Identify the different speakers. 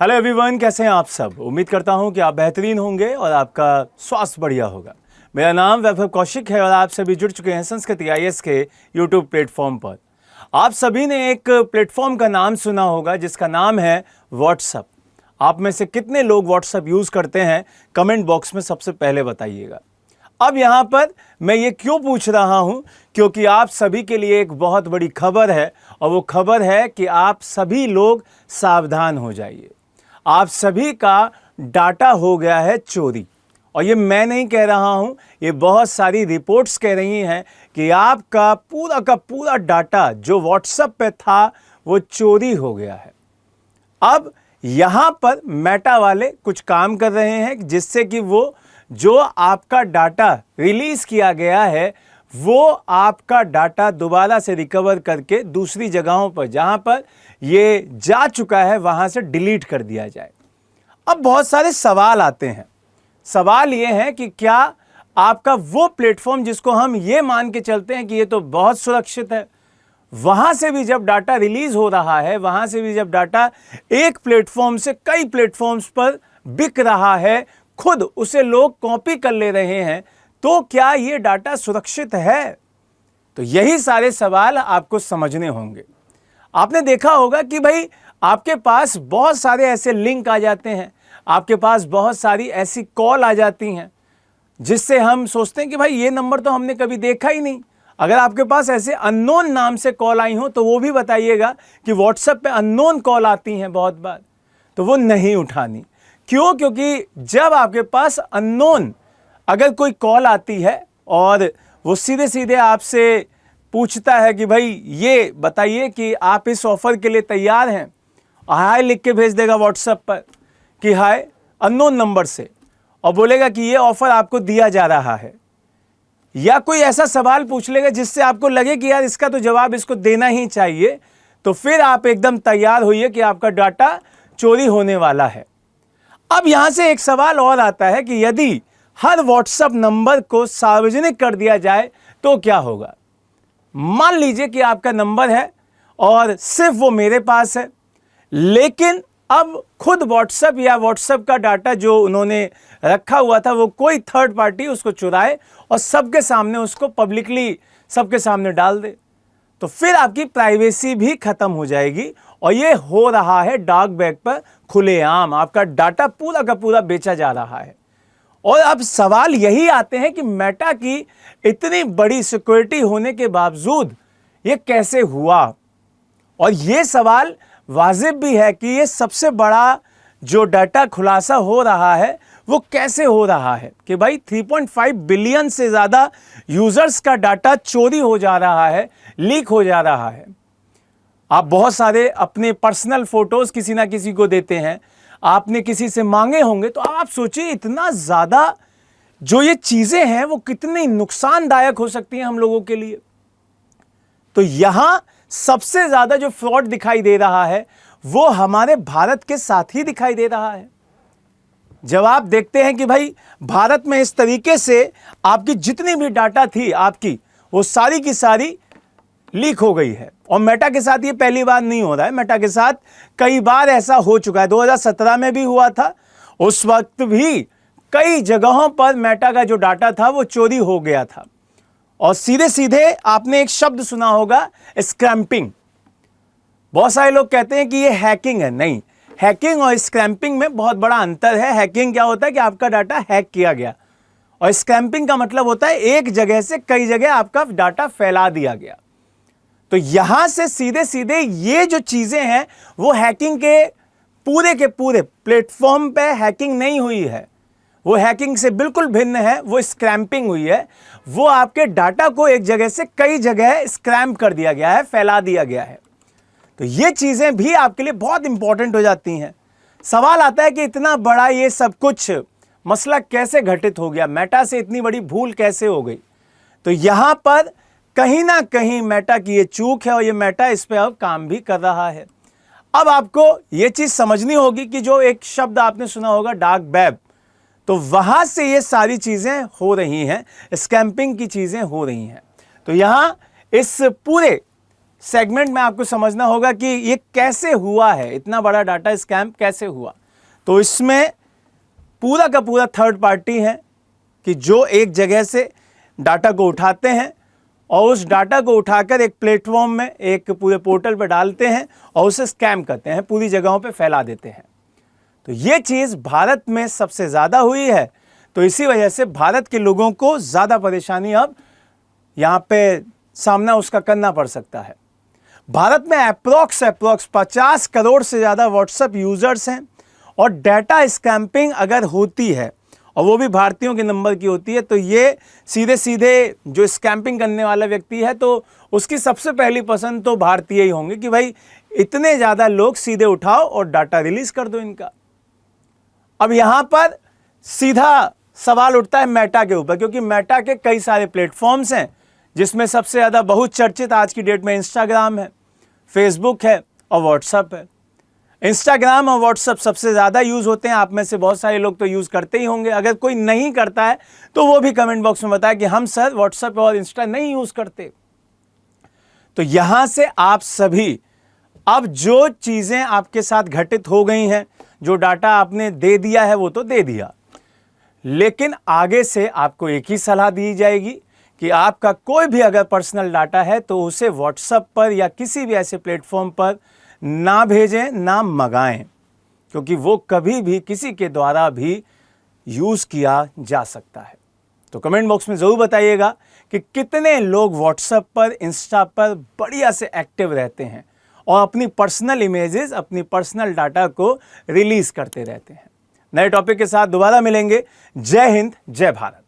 Speaker 1: Hello everyone, कैसे हैं आप सब। उम्मीद करता हूं कि आप बेहतरीन होंगे और आपका स्वास्थ्य बढ़िया होगा। मेरा नाम वैभव कौशिक है और आप सभी जुड़ चुके हैं संस्कृति IAS के यूट्यूब प्लेटफॉर्म पर। आप सभी ने एक प्लेटफॉर्म का नाम सुना होगा जिसका नाम है व्हाट्सएप। आप में से कितने लोग व्हाट्सएप यूज़ करते हैं, कमेंट बॉक्स में सबसे पहले बताइएगा। अब यहाँ पर मैं ये क्यों पूछ रहा हूँ, क्योंकि आप सभी के लिए एक बहुत बड़ी खबर है और वो खबर है कि आप सभी लोग सावधान हो जाइए। आप सभी का डाटा हो गया है चोरी। और ये मैं नहीं कह रहा हूँ, ये बहुत सारी रिपोर्ट्स कह रही हैं कि आपका पूरा का पूरा डाटा जो व्हाट्सएप पे था वो चोरी हो गया है। अब यहाँ पर मेटा वाले कुछ काम कर रहे हैं जिससे कि वो जो आपका डाटा रिलीज किया गया है वो आपका डाटा दोबारा से रिकवर करके दूसरी जगहों पर जहां पर ये जा चुका है वहां से डिलीट कर दिया जाए। अब बहुत सारे सवाल आते हैं। सवाल ये है कि क्या आपका वो प्लेटफॉर्म जिसको हम ये मान के चलते हैं कि ये तो बहुत सुरक्षित है, वहां से भी जब डाटा रिलीज हो रहा है, वहां से भी जब डाटा एक प्लेटफॉर्म से कई प्लेटफॉर्म्स पर बिक रहा है, खुद उसे लोग कॉपी कर ले रहे हैं, तो क्या ये डाटा सुरक्षित है? तो यही सारे सवाल आपको समझने होंगे। आपने देखा होगा कि भाई आपके पास बहुत सारे ऐसे लिंक आ जाते हैं, आपके पास बहुत सारी ऐसी कॉल आ जाती हैं जिससे हम सोचते हैं कि भाई ये नंबर तो हमने कभी देखा ही नहीं। अगर आपके पास ऐसे अननोन नाम से कॉल आई हो तो वो भी बताइएगा कि व्हाट्सएप पे अननोन कॉल आती हैं बहुत बार, तो वो नहीं उठानी। क्यों? क्योंकि जब आपके पास अननोन अगर कोई कॉल आती है और वो सीधे सीधे आपसे पूछता है कि भाई ये बताइए कि आप इस ऑफर के लिए तैयार हैं, हाय लिख के भेज देगा व्हाट्सएप पर कि हाय अननोन नंबर से, और बोलेगा कि ये ऑफर आपको दिया जा रहा है, या कोई ऐसा सवाल पूछ लेगा जिससे आपको लगे कि यार इसका तो जवाब इसको देना ही चाहिए, तो फिर आप एकदम तैयार होइए कि आपका डाटा चोरी होने वाला है। अब यहां से एक सवाल और आता है कि यदि हर व्हाट्सएप नंबर को सार्वजनिक कर दिया जाए तो क्या होगा। मान लीजिए कि आपका नंबर है और सिर्फ वो मेरे पास है, लेकिन अब खुद व्हाट्सएप या व्हाट्सएप का डाटा जो उन्होंने रखा हुआ था वो कोई थर्ड पार्टी उसको चुराए और सबके सामने उसको पब्लिकली सबके सामने डाल दे, तो फिर आपकी प्राइवेसी भी खत्म हो जाएगी। और ये हो रहा है डार्क वेब पर खुलेआम, आपका डाटा पूरा का पूरा बेचा जा रहा है। और अब सवाल यही आते हैं कि मेटा की इतनी बड़ी सिक्योरिटी होने के बावजूद ये कैसे हुआ। और ये सवाल वाजिब भी है कि ये सबसे बड़ा जो डाटा खुलासा हो रहा है वो कैसे हो रहा है कि भाई 3.5 बिलियन से ज़्यादा यूज़र्स का डाटा चोरी हो जा रहा है, लीक हो जा रहा है। आप बहुत सारे अपने पर्सनल फोटोज़ किसी ना किसी को देते हैं, आपने किसी से मांगे होंगे, तो आप सोचिए इतना ज़्यादा जो ये चीज़ें हैं वो कितनी नुकसानदायक हो सकती हैं हम लोगों के लिए। तो यहां सबसे ज़्यादा जो फ्रॉड दिखाई दे रहा है वो हमारे भारत के साथ ही दिखाई दे रहा है। जब आप देखते हैं कि भाई भारत में इस तरीके से आपकी जितनी भी डाटा थी आपकी, वो सारी की सारी लीक हो गई है। और मेटा के साथ ये पहली बार नहीं हो रहा है, मेटा के साथ कई बार ऐसा हो चुका है। 2017 में भी हुआ था, उस वक्त भी कई जगहों पर मेटा का जो डाटा था वो चोरी हो गया था। और सीधे सीधे आपने एक शब्द सुना होगा, स्क्रैम्पिंग। बहुत सारे लोग कहते हैं कि ये हैकिंग है। नहीं, हैकिंग और स्क्रैम्पिंग में बहुत बड़ा अंतर है। हैकिंग क्या होता है कि आपका डाटा हैक किया गया, और स्क्रैम्पिंग का मतलब होता है एक जगह से कई जगह आपका डाटा फैला दिया गया। तो यहां से सीधे सीधे ये जो चीजें हैं वो हैकिंग के पूरे प्लेटफॉर्म पे हैकिंग नहीं हुई है, वो हैकिंग से बिल्कुल भिन्न है, वो स्क्रैम्पिंग हुई है। वो आपके डाटा को एक जगह से कई जगह स्क्रैम्प कर दिया गया है, फैला दिया गया है। तो ये चीजें भी आपके लिए बहुत इंपॉर्टेंट हो जाती हैं। सवाल आता है कि इतना बड़ा ये सब कुछ मसला कैसे घटित हो गया, मेटा से इतनी बड़ी भूल कैसे हो गई। तो यहां पर कहीं ना कहीं मेटा की ये चूक है और ये मेटा इस पे अब काम भी कर रहा है। अब आपको ये चीज समझनी होगी कि जो एक शब्द आपने सुना होगा डार्क वेब, तो वहां से ये सारी चीजें हो रही हैं, स्कैम्पिंग की चीजें हो रही हैं। तो यहां इस पूरे सेगमेंट में आपको समझना होगा कि ये कैसे हुआ है, इतना बड़ा डाटा स्कैम कैसे हुआ। तो इसमें पूरा का पूरा थर्ड पार्टी है कि जो एक जगह से डाटा को उठाते हैं और उस डाटा को उठाकर एक प्लेटफॉर्म में, एक पूरे पोर्टल पर डालते हैं और उसे स्कैम करते हैं, पूरी जगहों पे फैला देते हैं। तो ये चीज़ भारत में सबसे ज़्यादा हुई है। तो इसी वजह से भारत के लोगों को ज़्यादा परेशानी अब यहाँ पे सामना उसका करना पड़ सकता है। भारत में अप्रोक्स 50 करोड़ से ज़्यादा व्हाट्सएप यूज़र्स हैं और डाटा स्कैम्पिंग अगर होती है और वो भी भारतीयों के नंबर की होती है तो ये सीधे सीधे जो स्कैम्पिंग करने वाला व्यक्ति है तो उसकी सबसे पहली पसंद तो भारतीय ही होंगे कि भाई इतने ज़्यादा लोग सीधे उठाओ और डाटा रिलीज कर दो इनका। अब यहाँ पर सीधा सवाल उठता है मेटा के ऊपर, क्योंकि मेटा के कई सारे प्लेटफॉर्म्स हैं जिसमें सबसे ज़्यादा बहुत चर्चित आज की डेट में इंस्टाग्राम है, फेसबुक है और व्हाट्सएप है। इंस्टाग्राम और व्हाट्सएप सबसे ज़्यादा यूज़ होते हैं, आप में से बहुत सारे लोग तो यूज़ करते ही होंगे। अगर कोई नहीं करता है तो वो भी कमेंट बॉक्स में बताए कि हम सर व्हाट्सएप और इंस्टा नहीं यूज़ करते। तो यहाँ से आप सभी अब जो चीज़ें आपके साथ घटित हो गई हैं, जो डाटा आपने दे दिया है वो तो दे दिया, लेकिन आगे से आपको एक ही सलाह दी जाएगी कि आपका कोई भी अगर पर्सनल डाटा है तो उसे व्हाट्सएप पर या किसी भी ऐसे प्लेटफॉर्म पर ना भेजें, ना मंगाएं, क्योंकि वो कभी भी किसी के द्वारा भी यूज़ किया जा सकता है। तो कमेंट बॉक्स में ज़रूर बताइएगा कि कितने लोग व्हाट्सएप पर, इंस्टा पर बढ़िया से एक्टिव रहते हैं और अपनी पर्सनल इमेजेस, अपनी पर्सनल डाटा को रिलीज़ करते रहते हैं। नए टॉपिक के साथ दोबारा मिलेंगे। जय हिंद, जय भारत।